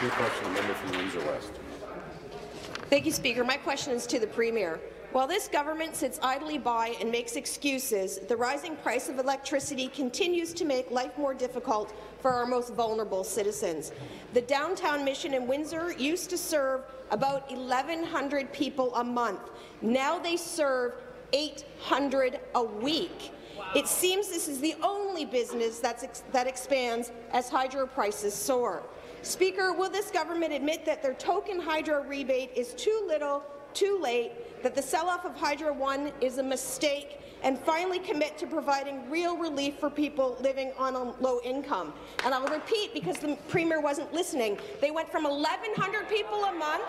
New question, the member from Windsor West. Thank you, Speaker. My question is to the Premier. While this government sits idly by and makes excuses, the rising price of electricity continues to make life more difficult for our most vulnerable citizens. The downtown mission in Windsor used to serve about 1,100 people a month. Now they serve 800 a week. It seems this is the only business that expands as hydro prices soar. Speaker, will this government admit that their token hydro rebate is too little, too late, that the sell-off of Hydro One is a mistake, and finally commit to providing real relief for people living on a low income? And I'll repeat, because the Premier wasn't listening, they went from 1,100 people a month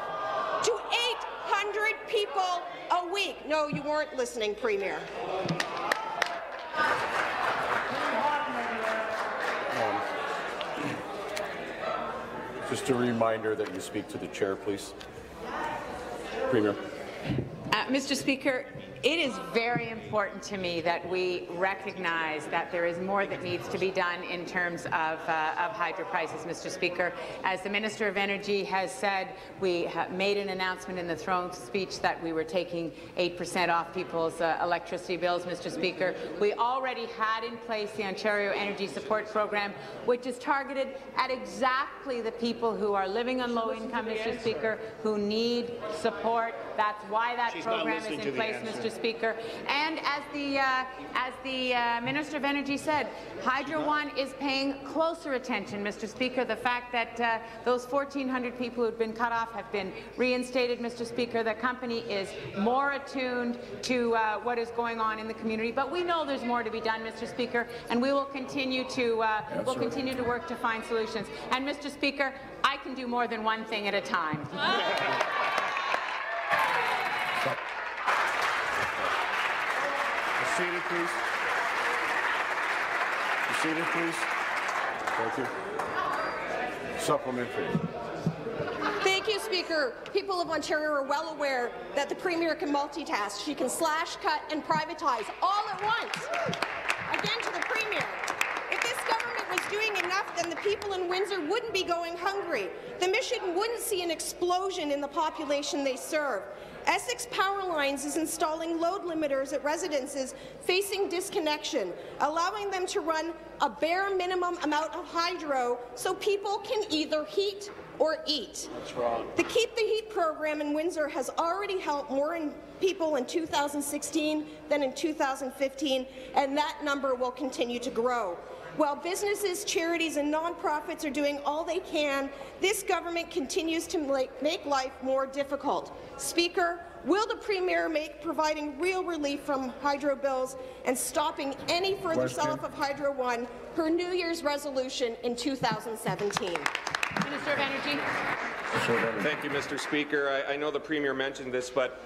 to 800 people a week. No, you weren't listening, Premier. Just a reminder that you speak to the chair, please. Premier. Mr. Speaker, it is very important to me that we recognize that there is more that needs to be done in terms of hydro prices, Mr. Speaker. As the Minister of Energy has said, we made an announcement in the throne speech that we were taking 8% off people's electricity bills, Mr. Speaker. We already had in place the Ontario Energy Support Program, which is targeted at exactly the people who are living on low income, Mr. Speaker, who need support. That's why that program is in place, Mr. Speaker. And as the Minister of Energy said, Hydro One is paying closer attention, Mr. Speaker. The fact that those 1,400 people who have been cut off have been reinstated, Mr. Speaker. The company is more attuned to what is going on in the community. But we know there's more to be done, Mr. Speaker, and we will continue to work to find solutions. And, Mr. Speaker, I can do more than one thing at a time. Seated, please. Be seated, please. Thank you. Supplementary. Thank you, Speaker. People of Ontario are well aware that the Premier can multitask. She can slash, cut, and privatize all at once. Again, to the Premier. If this government was doing enough, then the people in Windsor wouldn't be going hungry. The mission wouldn't see an explosion in the population they serve. Essex Power Lines is installing load limiters at residences facing disconnection, allowing them to run a bare minimum amount of hydro so people can either heat or eat. That's wrong. The Keep the Heat program in Windsor has already helped more people in 2016 than in 2015, and that number will continue to grow. While businesses, charities and non-profits are doing all they can, this government continues to make life more difficult. Speaker, will the Premier make providing real relief from hydro bills and stopping any further sell-off of Hydro One her New Year's resolution in 2017? Minister of Energy. Thank you, Mr. Speaker. I know the Premier mentioned this, but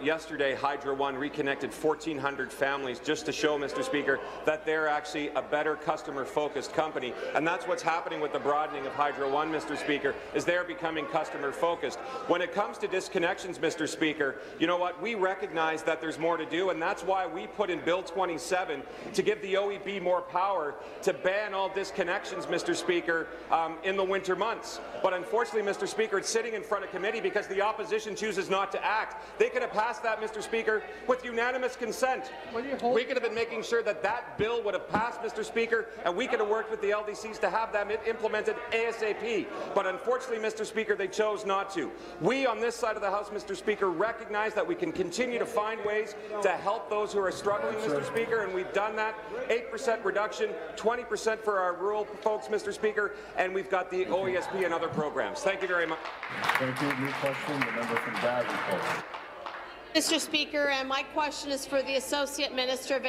yesterday Hydro One reconnected 1,400 families just to show, Mr. Speaker, that they're actually a better customer-focused company. And that's what's happening with the broadening of Hydro One, Mr. Speaker, is they're becoming customer-focused. When it comes to disconnections, Mr. Speaker, you know what? We recognize that there's more to do, and that's why we put in Bill 27 to give the OEB more power to ban all disconnections, Mr. Speaker, in the winter months. But unfortunately, Mr. Speaker, it's sitting in front of committee because the opposition chooses not to act. They could have passed that, Mr. Speaker, with unanimous consent. We could have been making sure that that bill would have passed, Mr. Speaker, and we could have worked with the LDCs to have them implemented ASAP. But unfortunately, Mr. Speaker, they chose not to. We on this side of the House, Mr. Speaker, recognize that we can continue to find ways to help those who are struggling, Mr. Speaker, and we've done that. 8% reduction, 20% for our rural folks, Mr. Speaker, and we've got the OESP and other programs. Thank you very much. Thank you. New question, the member from Davenport. Mr. Speaker, and my question is for the Associate Minister of